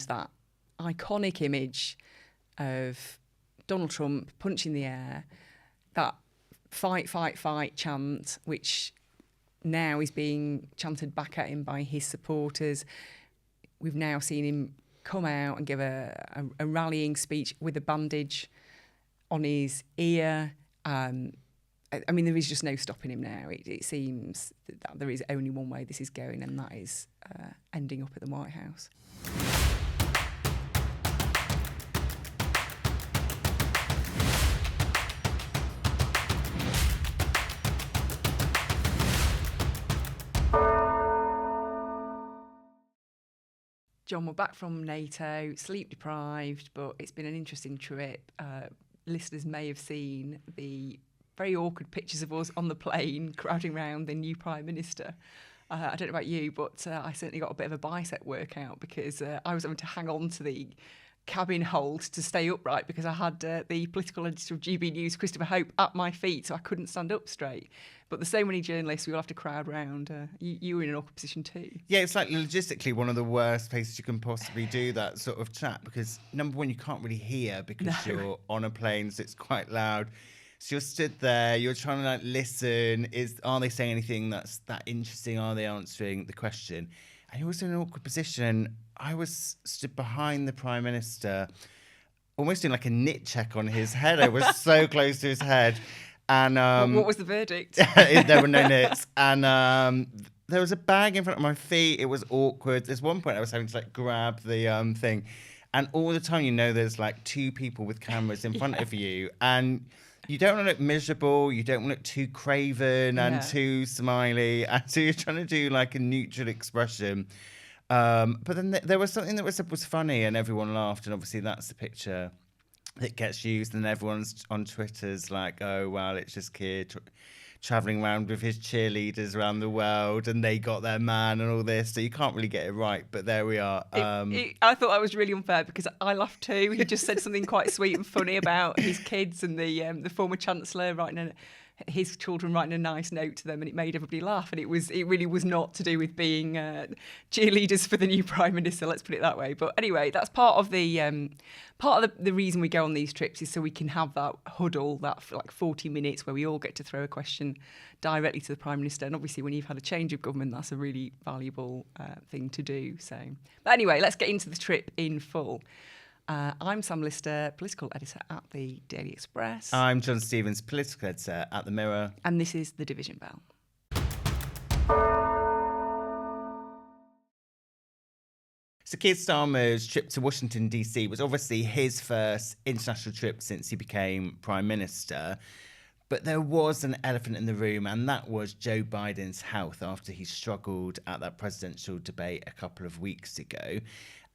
that iconic image of Donald Trump punching the air, that fight, fight, fight chant, which now is being chanted back at him by his supporters. We've now seen him come out and give a rallying speech with a bandage on his ear. I mean, there is just no stopping him now. It seems that there is only one way this is going, and that is ending up at the White House. John, we're back from NATO, sleep deprived, but it's been an interesting trip. Listeners may have seen the very awkward pictures of us on the plane crowding around the new Prime Minister. I don't know about you, but I certainly got a bit of a bicep workout because I was having to hang on to the cabin hold to stay upright because I had the political editor of GB News, Christopher Hope, at my feet, so I couldn't stand up straight. But there's so many journalists, we all have to crowd round. You were in an awkward position too. Yeah, it's like logistically one of the worst places you can possibly do that sort of chat because, number one, you can't really hear because you're on a plane, so it's quite loud. So you're stood there, you're trying to like listen. Are they saying anything that's that interesting? Are they answering the question? And you're also in an awkward position. I was stood behind the Prime Minister, almost doing like a nit check on his head. I was so close to his head. And what was the verdict? There were no nits. And there was a bag in front of my feet. It was awkward. There's one point I was having to like grab the thing. And all the time, there's like two people with cameras in front of you. And you don't want to look miserable. You don't want to look too craven and too smiley. And so you're trying to do like a neutral expression. But then there was something that was funny and everyone laughed. And obviously that's the picture that gets used. And everyone's on Twitter's like, oh, well, it's just Keir travelling around with his cheerleaders around the world and they got their man and all this. So you can't really get it right. But there we are. I thought that was really unfair because I laughed too. He just said something quite sweet and funny about his kids and the former Chancellor writing his children writing a nice note to them, and it made everybody laugh. And it really was not to do with being cheerleaders for the new Prime Minister. Let's put it that way. But anyway, that's part of the reason we go on these trips is so we can have that huddle, that for like 40 minutes where we all get to throw a question directly to the Prime Minister. And obviously, when you've had a change of government, that's a really valuable thing to do. So, but anyway, let's get into the trip in full. I'm Sam Lister, political editor at the Daily Express. I'm John Stevens, political editor at the Mirror. And this is The Division Bell. So Keir Starmer's trip to Washington, D.C. was obviously his first international trip since he became Prime Minister. But there was an elephant in the room, and that was Joe Biden's health after he struggled at that presidential debate a couple of weeks ago.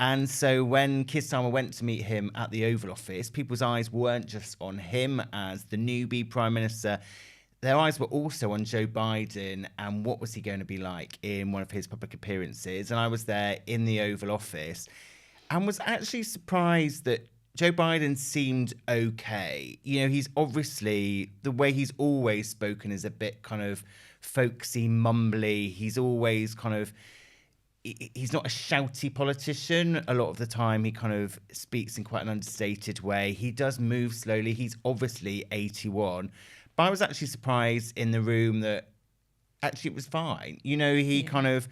And so when Keir Starmer went to meet him at the Oval Office, people's eyes weren't just on him as the newbie Prime Minister. Their eyes were also on Joe Biden and what was he going to be like in one of his public appearances. And I was there in the Oval Office and was actually surprised that Joe Biden seemed okay. He's obviously, the way he's always spoken is a bit kind of folksy, mumbly. He's always he's not a shouty politician. A lot of the time he kind of speaks in quite an understated way. He does move slowly. He's obviously 81. But I was actually surprised in the room that actually it was fine. He kind of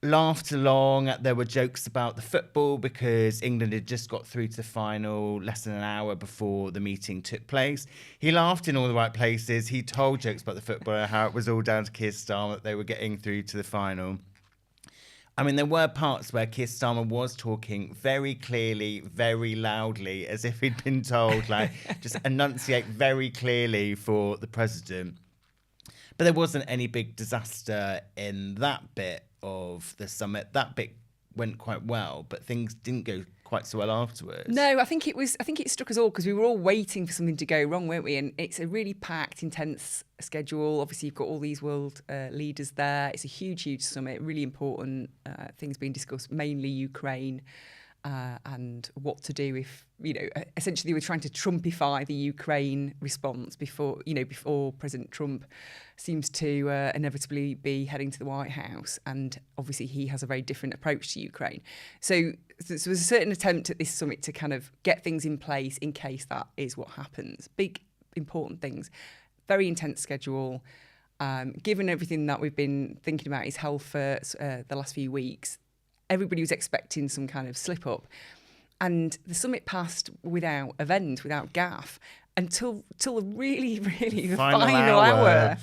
laughed along. There were jokes about the football because England had just got through to the final less than an hour before the meeting took place. He laughed in all the right places. He told jokes about the football and how it was all down to Keir Starmer that they were getting through to the final. I mean, there were parts where Keir Starmer was talking very clearly, very loudly, as if he'd been told, just enunciate very clearly for the president. But there wasn't any big disaster in that bit of the summit. That bit went quite well, but things didn't go quite so well afterwards. No, I think it struck us all because we were all waiting for something to go wrong, weren't we? And it's a really packed, intense schedule. Obviously, you've got all these world leaders there. It's a huge, huge summit. Really important things being discussed, mainly Ukraine. and what to do if, essentially they were trying to Trumpify the Ukraine response before President Trump seems to inevitably be heading to the White House. And obviously he has a very different approach to Ukraine. So there was a certain attempt at this summit to kind of get things in place in case that is what happens. Big, important things. Very intense schedule. Given everything that we've been thinking about his health for the last few weeks, everybody was expecting some kind of slip up. And the summit passed without event, without gaffe, until really, really the final hour.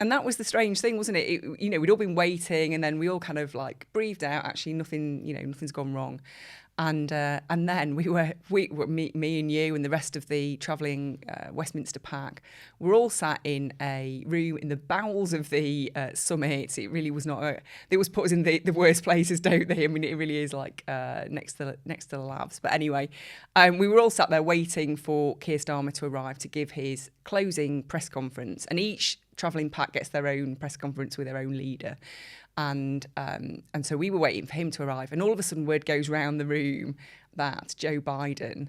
And that was the strange thing, wasn't it? We'd all been waiting, and then we all kind of like breathed out. Actually, nothing's gone wrong. And then me and you and the rest of the travelling Westminster pack were all sat in a room in the bowels of the summit. It really was not. They always put us in the worst places, don't they? I mean, it really is like next to the labs. But anyway, we were all sat there waiting for Keir Starmer to arrive to give his closing press conference, and each travelling pack gets their own press conference with their own leader. And so we were waiting for him to arrive, and all of a sudden word goes round the room that Joe Biden,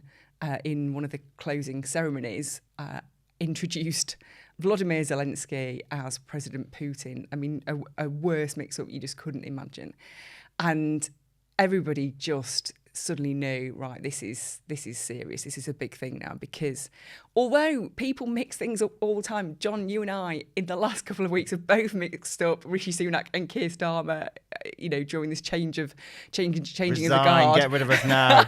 in one of the closing ceremonies, introduced Vladimir Zelensky as President Putin. I mean, a worse mix-up you just couldn't imagine. And everybody just suddenly knew, right, this is serious. This is a big thing now, because although people mix things up all the time, John, you and I, in the last couple of weeks, have both mixed up Rishi Sunak and Keir Starmer, during this changing of the guard. Get rid of us now.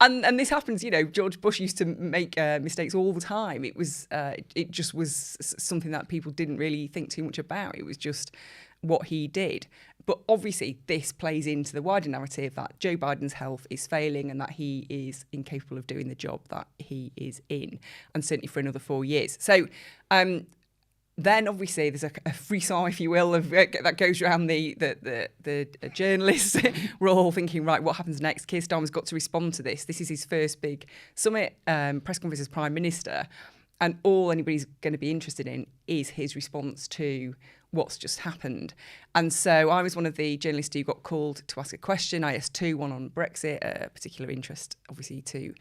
and this happens, George Bush used to make mistakes all the time. It just was something that people didn't really think too much about. It was just what he did. But obviously this plays into the wider narrative that Joe Biden's health is failing and that he is incapable of doing the job that he is in, and certainly for another 4 years. So then obviously there's a frisson, if you will, that goes around the journalists. We're all thinking, right, what happens next? Keir Starmer's got to respond to this. This is his first big summit press conference as Prime Minister, and all anybody's going to be interested in is his response to what's just happened. And so I was one of the journalists who got called to ask a question. I asked two, one on Brexit, a particular interest, obviously, to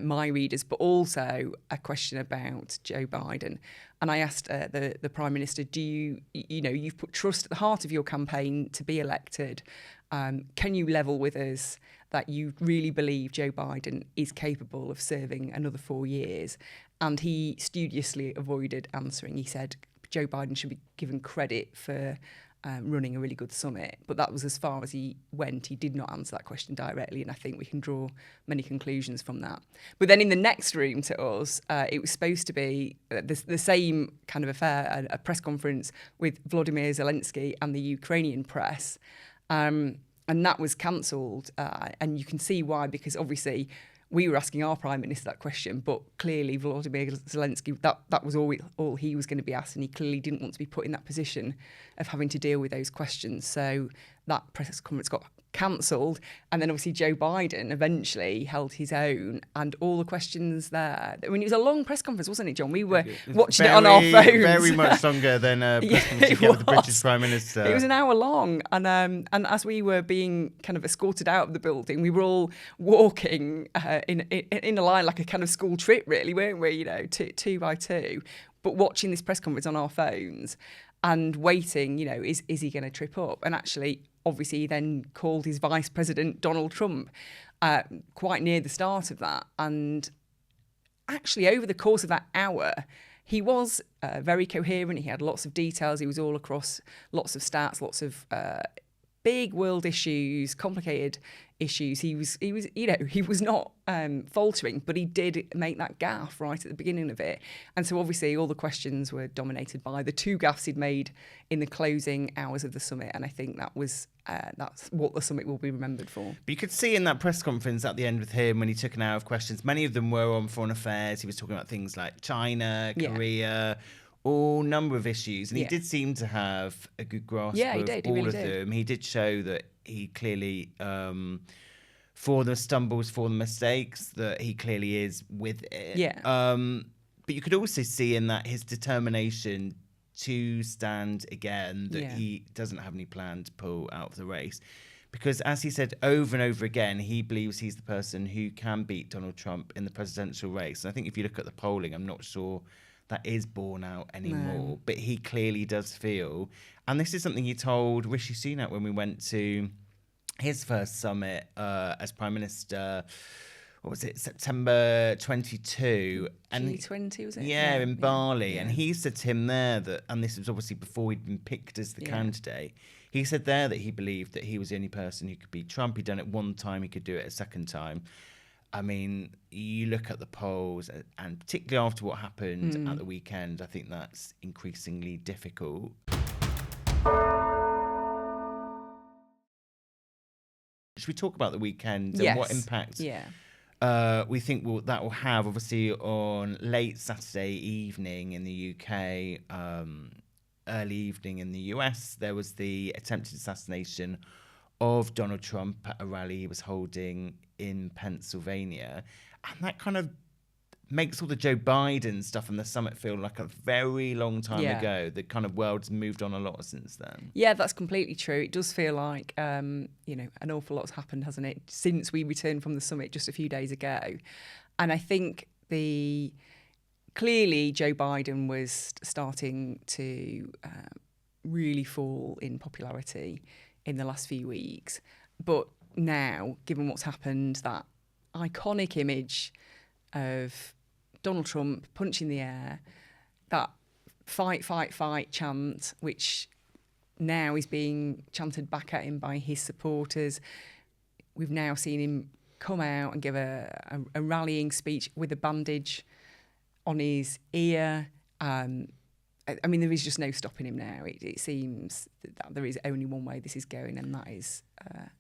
my readers, but also a question about Joe Biden. And I asked the Prime Minister, you've put trust at the heart of your campaign to be elected. Can you level with us that you really believe Joe Biden is capable of serving another 4 years? And he studiously avoided answering. He said Joe Biden should be given credit for running a really good summit. But that was as far as he went. He did not answer that question directly, and I think we can draw many conclusions from that. But then in the next room to us, it was supposed to be the same kind of affair, a press conference with Vladimir Zelensky and the Ukrainian press. And that was cancelled. And you can see why, because obviously we were asking our Prime Minister that question, but clearly Volodymyr Zelensky, that was all he was going to be asked, and he clearly didn't want to be put in that position of having to deal with those questions. So that press conference got cancelled, and then obviously Joe Biden eventually held his own, and all the questions there. I mean, it was a long press conference, wasn't it, John? We were watching it on our phones. Very much longer than a press conference you get with the British Prime Minister. It was an hour long, and as we were being kind of escorted out of the building, we were all walking in a line like a kind of school trip, really, weren't we? Two by two, but watching this press conference on our phones and waiting. Is he going to trip up? And actually, obviously, he then called his Vice President, Donald Trump, quite near the start of that. And actually, over the course of that hour, he was very coherent. He had lots of details. He was all across lots of stats, lots of big world issues, complicated issues. He was not faltering, but he did make that gaffe right at the beginning of it. And so obviously all the questions were dominated by the two gaffes he'd made in the closing hours of the summit. And I think that's what the summit will be remembered for. But you could see in that press conference at the end with him, when he took an hour of questions, many of them were on foreign affairs. He was talking about things like China, Korea, all number of issues. And he did seem to have a good grasp of all of them. He did show that he clearly, for the stumbles, for the mistakes, that he clearly is with it. Yeah. But you could also see in that his determination to stand again, that he doesn't have any plan to pull out of the race. because as he said over and over again, he believes he's the person who can beat Donald Trump in the presidential race. And I think if you look at the polling, I'm not sure that is borne out anymore, No. but he clearly does feel, and this is something he told Rishi Sunak when we went to his first summit as Prime Minister. What was it, September 22? And G20, was it? Yeah, in Bali. Yeah. And he said to him there that, and this was obviously before he'd been picked as the candidate, he said there that he believed that he was the only person who could beat Trump. He'd done it one time, he could do it a second time. I mean, you look at the polls, and particularly after what happened at the weekend, I think that's increasingly difficult. Should we talk about the weekend and what impact we think that will have, obviously, on late Saturday evening in the UK, early evening in the US? There was the attempted assassination of Donald Trump at a rally he was holding in Pennsylvania. And that kind of makes all the Joe Biden stuff and the summit feel like a very long time ago. The kind of world's moved on a lot since then. Yeah, that's completely true. It does feel like, an awful lot's happened, hasn't it, since we returned from the summit just a few days ago. And I think clearly Joe Biden was starting to really fall in popularity in the last few weeks. But now, given what's happened, that iconic image of Donald Trump punching the air, that fight, fight, fight chant, which now is being chanted back at him by his supporters. We've now seen him come out and give a rallying speech with a bandage on his ear. I mean, there is just no stopping him now. It seems that there is only one way this is going, and that is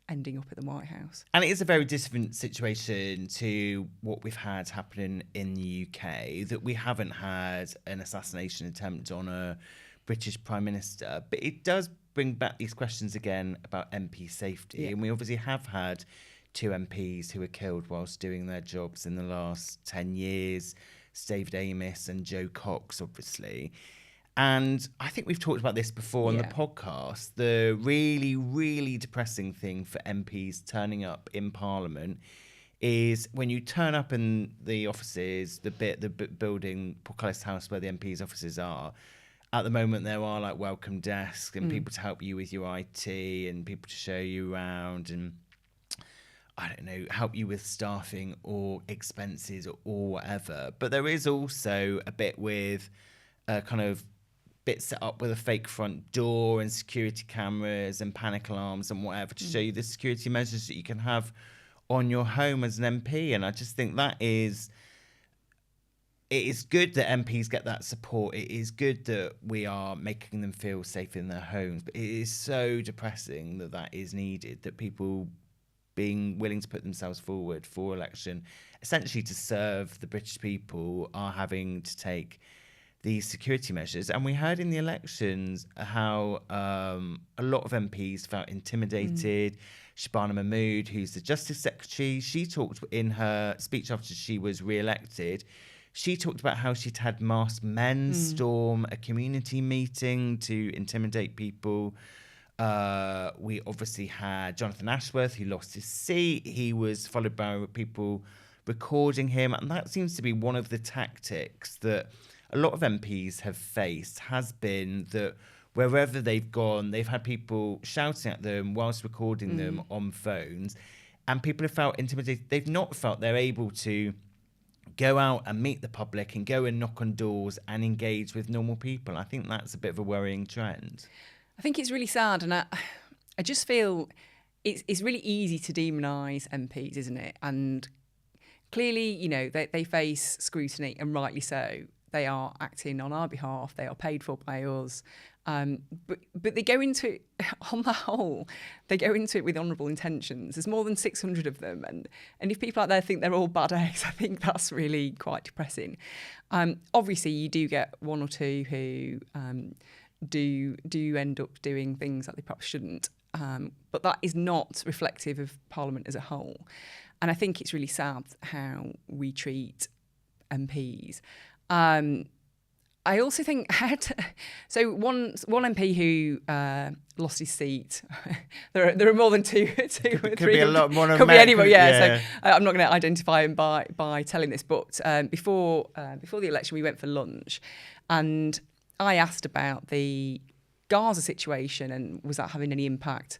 ending up at the White House. And it is a very different situation to what we've had happening in the UK, that we haven't had an assassination attempt on a British Prime Minister. But it does bring back these questions again about MP safety. Yeah. And we obviously have had 2 MPs who were killed whilst doing their jobs in the last 10 years, David Amess and Joe Cox, obviously. And I think we've talked about this before on the podcast. The really, really depressing thing for MPs turning up in Parliament is when you turn up in the offices, the building, Portcullis House, where the MPs' offices are. At the moment, there are like welcome desks and people to help you with your IT and people to show you around and, I don't know, help you with staffing or expenses or whatever. But there is also a bit with kind of bit set up with a fake front door and security cameras and panic alarms and whatever to show you the security measures that you can have on your home as an MP. And I just think it is good that MPs get that support. It is good that we are making them feel safe in their homes. But it is so depressing that is needed, that people being willing to put themselves forward for election, essentially to serve the British people, are having to take these security measures. And we heard in the elections how a lot of MPs felt intimidated. Shabana Mahmood, who's the Justice Secretary, she talked in her speech after she was re-elected. She talked about how she'd had masked men storm a community meeting to intimidate people. We obviously had Jonathan Ashworth, who lost his seat. He was followed by people recording him. And that seems to be one of the tactics that a lot of MPs have faced, has been that wherever they've gone, they've had people shouting at them whilst recording them on phones, and people have felt intimidated. They've not felt they're able to go out and meet the public and go and knock on doors and engage with normal people. I think that's a bit of a worrying trend. I think it's really sad, and I just feel it's really easy to demonise MPs, isn't it? And clearly, they face scrutiny, and rightly so. They are acting on our behalf. They are paid for by us. But they go into it, on the whole, they go into it with honourable intentions. There's more than 600 of them. And if people out there think they're all bad eggs, I think that's really quite depressing. Obviously, you do get one or two who do end up doing things that they perhaps shouldn't. But that is not reflective of Parliament as a whole. And I think it's really sad how we treat MPs. I also think so. One MP who lost his seat. there are more than two or three. Could be a lot more. Could be anyone. Yeah. So I'm not going to identify him by telling this. But before the election, we went for lunch, and I asked about the Gaza situation and was that having any impact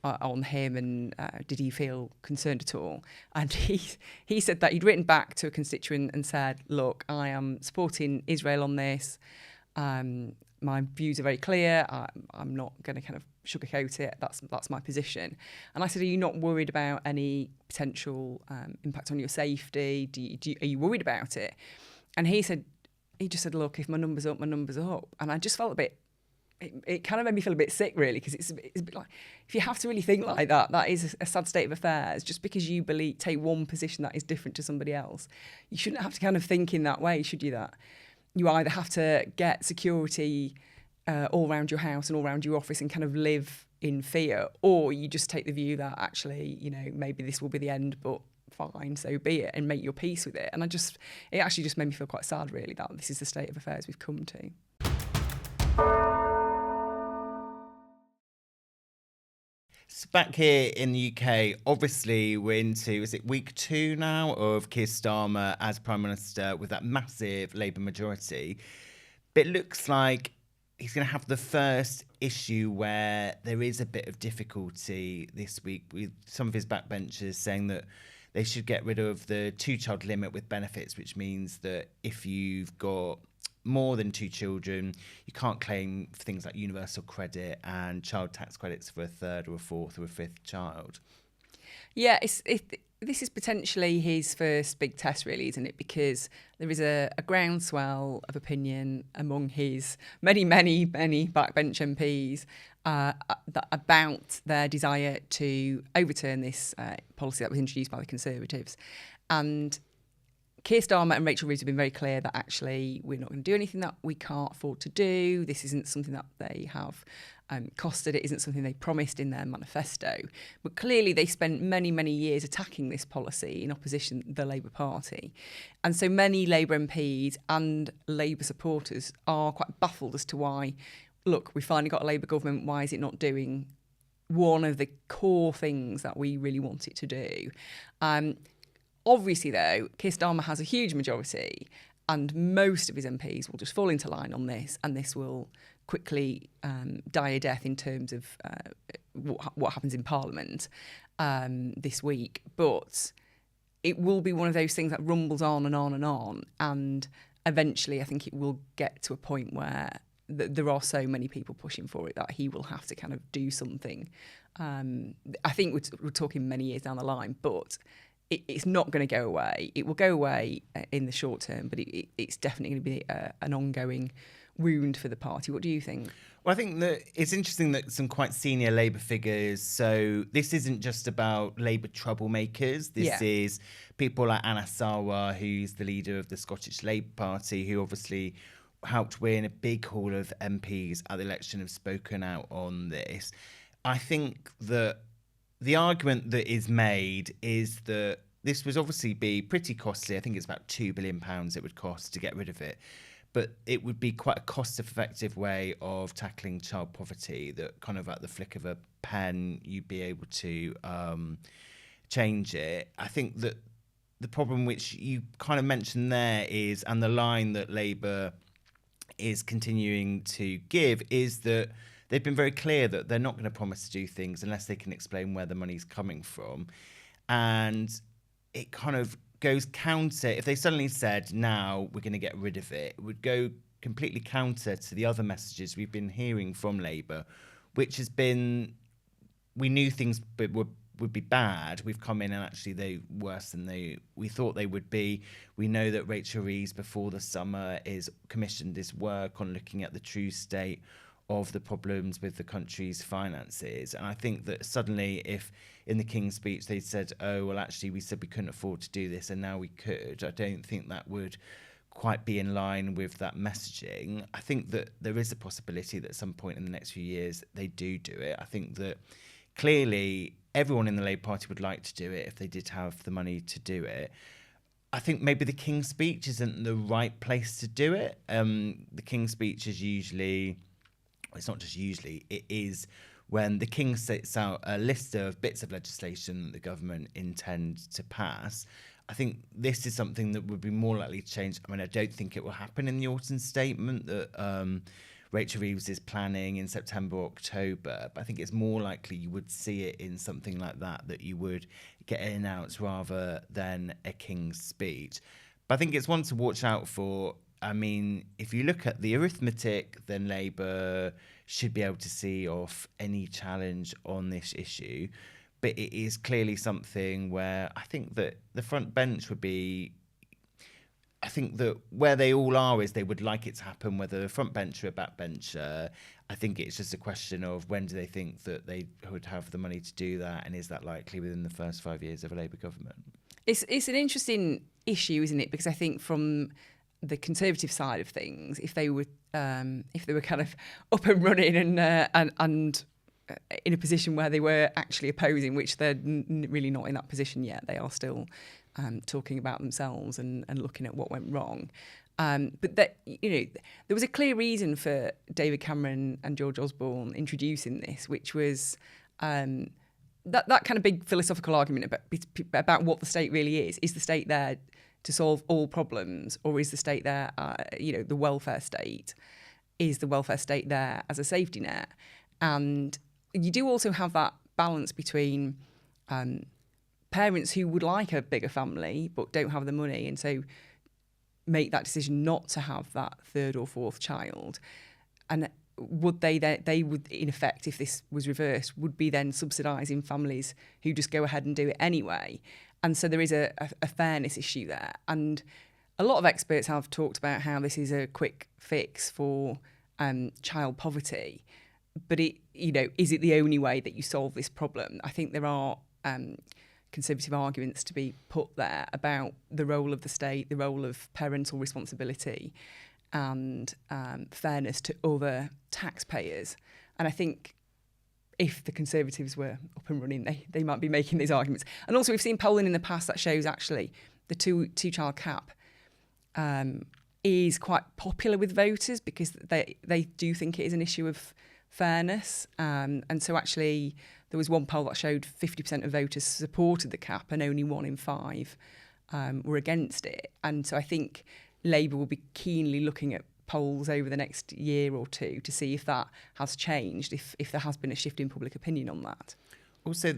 on him, and did he feel concerned at all? And he said that he'd written back to a constituent and said, look, I am supporting Israel on this. My views are very clear. I'm not going to kind of sugarcoat it. That's my position. And I said, are you not worried about any potential impact on your safety? Are you worried about it? And he just said, look, if my number's up, my number's up. And I just felt a bit, it kind of made me feel a bit sick, really, because it's a bit like, if you have to really think like that, that is a sad state of affairs. Just because you take one position that is different to somebody else, you shouldn't have to kind of think in that way, should you? That you either have to get security all around your house and all around your office and kind of live in fear, or you just take the view that actually, maybe this will be the end, but fine, so be it, and make your peace with it. And it actually just made me feel quite sad, really, that this is the state of affairs we've come to. So back here in the UK, obviously we're into, is it week 2 now of Keir Starmer as Prime Minister with that massive Labour majority. But it looks like he's going to have the first issue where there is a bit of difficulty this week with some of his backbenchers saying that they should get rid of the 2-child limit with benefits, which means that if you've got more than 2 children, you can't claim for things like universal credit and child tax credits for a 3rd or a 4th or a 5th child. Yeah, this is potentially his first big test, really, isn't it? Because there is a groundswell of opinion among his many backbench MPs about their desire to overturn this policy that was introduced by the Conservatives. And Keir Starmer and Rachel Reeves have been very clear that actually we're not going to do anything that we can't afford to do. This isn't something that they have costed. It isn't something they promised in their manifesto. But clearly they spent many years attacking this policy in opposition to the Labour Party. And so many Labour MPs and Labour supporters are quite baffled as to why, look, we finally got a Labour government, why is it not doing one of the core things that we really want it to do? Obviously, though, Keir Starmer has a huge majority and most of his MPs will just fall into line on this, and this will quickly die a death in terms of what happens in Parliament this week. But it will be one of those things that rumbles on and on and on, and eventually I think it will get to a point where there are so many people pushing for it that he will have to kind of do something. I think we're talking many years down the line, but it's not going to go away. It will go away in the short term, but it's definitely going to be an ongoing wound for the party. What do you think? Well, I think that it's interesting that some quite senior Labour figures, so this isn't just about Labour troublemakers. This is people like Anna Sarwar, who's the leader of the Scottish Labour Party, who obviously helped win a big haul of MPs at the election, have spoken out on this. I think that the argument that is made is that this would obviously be pretty costly. I think it's about £2 billion it would cost to get rid of it. But it would be quite a cost-effective way of tackling child poverty, that kind of at the flick of a pen, you'd be able to change it. I think that the problem which you kind of mentioned there is, and the line that Labour is continuing to give, is that they've been very clear that they're not going to promise to do things unless they can explain where the money's coming from. And it kind of goes counter. If they suddenly said, now we're going to get rid of it, it would go completely counter to the other messages we've been hearing from Labour, which has been, we knew things would be bad. We've come in and actually they're worse than we thought they would be. We know that Rachel Reeves before the summer is commissioned this work on looking at the true state of the problems with the country's finances. And I think that suddenly, if in the King's speech they said, oh, well, actually, we said we couldn't afford to do this and now we could, I don't think that would quite be in line with that messaging. I think that there is a possibility that at some point in the next few years they do it. I think that clearly everyone in the Labour Party would like to do it if they did have the money to do it. I think maybe the King's Speech isn't the right place to do it. The King's Speech is usually, it's not just usually, it is when the King sets out a list of bits of legislation that the government intend to pass. I think this is something that would be more likely to change. I mean, I don't think it will happen in the autumn statement that Rachel Reeves is planning in September or October, but I think it's more likely you would see it in something like that you would get it announced rather than a King's Speech. But I think it's one to watch out for. I mean, if you look at the arithmetic, then Labour should be able to see off any challenge on this issue. But it is clearly something where I think that the front bench would be, I think that where they all are is they would like it to happen, whether a front bencher or a back bencher. I think it's just a question of when do they think that they would have the money to do that, and is that likely within the first 5 years of a Labour government? It's an interesting issue, isn't it? Because I think from the Conservative side of things, if they were kind of up and running and in a position where they were actually opposing, which they're really not in that position yet, they are still talking about themselves and looking at what went wrong. But that, there was a clear reason for David Cameron and George Osborne introducing this, which was that kind of big philosophical argument about what the state really is. Is the state there to solve all problems, or is the state there, the welfare state? Is the welfare state there as a safety net? And you do also have that balance between parents who would like a bigger family but don't have the money, and so make that decision not to have that third or fourth child. And would they would, in effect, if this was reversed, would be then subsidising families who just go ahead and do it anyway. And so there is a fairness issue there. And a lot of experts have talked about how this is a quick fix for child poverty. But is it the only way that you solve this problem? I think there are Conservative arguments to be put there about the role of the state, the role of parental responsibility, and fairness to other taxpayers. And I think if the Conservatives were up and running, they might be making these arguments. And also, we've seen polling in the past that shows actually the two-child cap is quite popular with voters because they do think it is an issue of fairness. And so actually there was one poll that showed 50% of voters supported the cap and only 1 in 5 were against it. And so I think Labour will be keenly looking at polls over the next year or two to see if that has changed, if there has been a shift in public opinion on that. Also,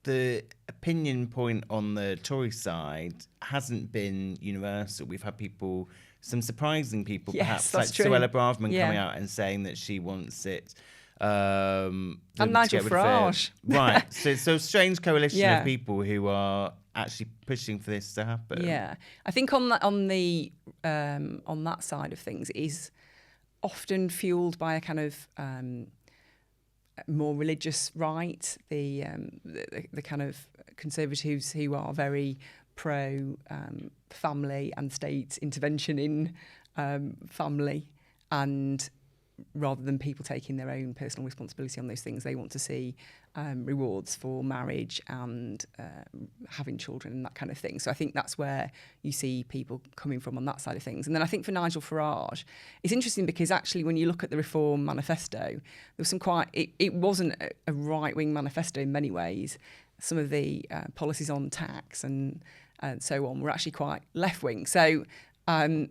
the opinion point on the Tory side hasn't been universal. We've had some surprising people, yes, perhaps, like true. Suella Braverman coming out and saying that she wants it. And Nigel Farage. Right. So a strange coalition of people who are actually pushing for this to happen. Yeah. I think on that side of things, it is often fueled by a kind of more religious right. The kind of Conservatives who are very pro family and state intervention in family, and rather than people taking their own personal responsibility on those things, they want to see rewards for marriage and having children and that kind of thing. So I think that's where you see people coming from on that side of things. And then I think for Nigel Farage, it's interesting because actually when you look at the Reform manifesto, there was some it wasn't a right-wing manifesto in many ways. Some of the policies on tax and so on were actually quite left-wing. So I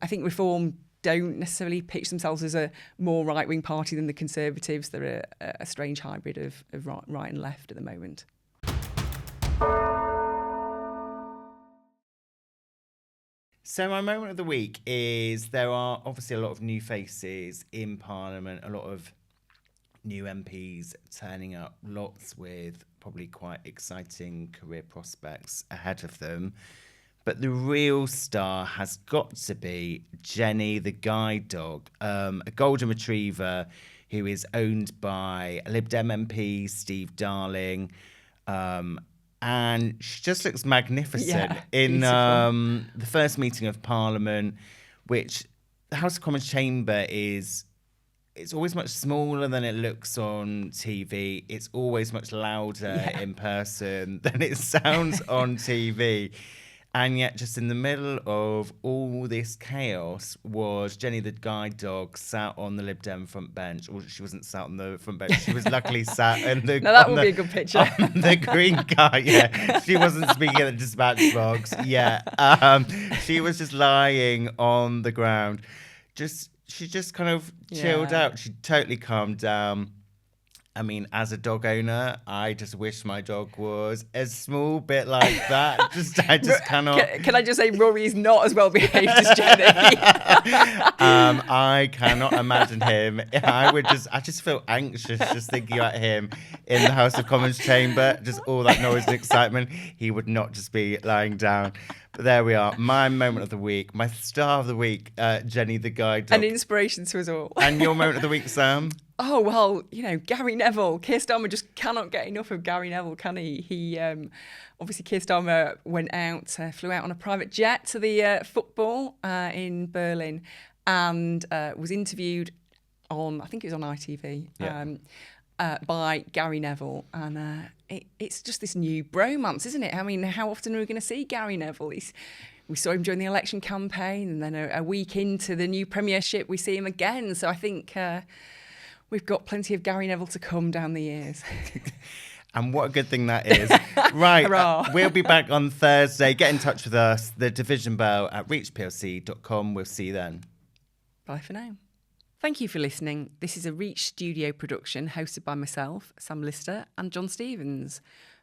think Reform don't necessarily pitch themselves as a more right-wing party than the Conservatives. They're a strange hybrid of right and left at the moment. So my moment of the week is there are obviously a lot of new faces in Parliament, a lot of new MPs turning up, lots with probably quite exciting career prospects ahead of them. But the real star has got to be Jennie, the guide dog, a golden retriever who is owned by a Lib Dem MP, Steve Darling. And she just looks magnificent in the first meeting of Parliament, which the House of Commons chamber it's always much smaller than it looks on TV. It's always much louder in person than it sounds on TV. And yet, just in the middle of all this chaos was Jennie the guide dog sat on the Lib Dem front bench. Or she wasn't sat on the front bench. She was luckily sat in the... Now that would be a good picture. On the green car, yeah. She wasn't speaking at the dispatch box. Yeah. She was just lying on the ground. She just kind of chilled out. She totally calmed down. I mean, as a dog owner, I just wish my dog was a small bit like that. I just cannot. Can I just say Rory is not as well behaved as Jennie? I cannot imagine him. I just feel anxious just thinking about him in the House of Commons chamber. Just all that noise and excitement. He would not just be lying down. But there we are. My moment of the week, my star of the week, Jennie the guide dog. An inspiration to us all. And your moment of the week, Sam? Oh, well, Gary Neville. Keir Starmer just cannot get enough of Gary Neville, can he? Obviously, Keir Starmer flew out on a private jet to the football in Berlin and was interviewed on, I think it was on ITV, by Gary Neville. And it's just this new bromance, isn't it? I mean, how often are we going to see Gary Neville? We saw him during the election campaign, and then a week into the new premiership, we see him again. So I think... we've got plenty of Gary Neville to come down the years. And what a good thing that is. Right, we'll be back on Thursday. Get in touch with us, the division bell at reachplc.com. We'll see you then. Bye for now. Thank you for listening. This is a Reach Studio production hosted by myself, Sam Lister, and John Stevens.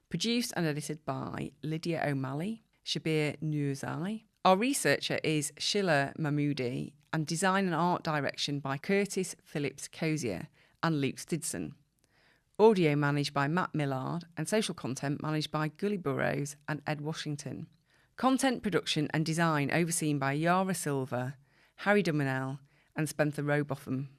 Produced and edited by Lydia O'Malley, Shabir Nurzai. Our researcher is Sheila Mahmoodi, and design and art direction by Curtis Phillips Cozier and Luke Stidson. Audio managed by Matt Millard and social content managed by Gully Burrows and Ed Washington. Content production and design overseen by Yara Silver, Harry Dumanel and Spencer Robotham.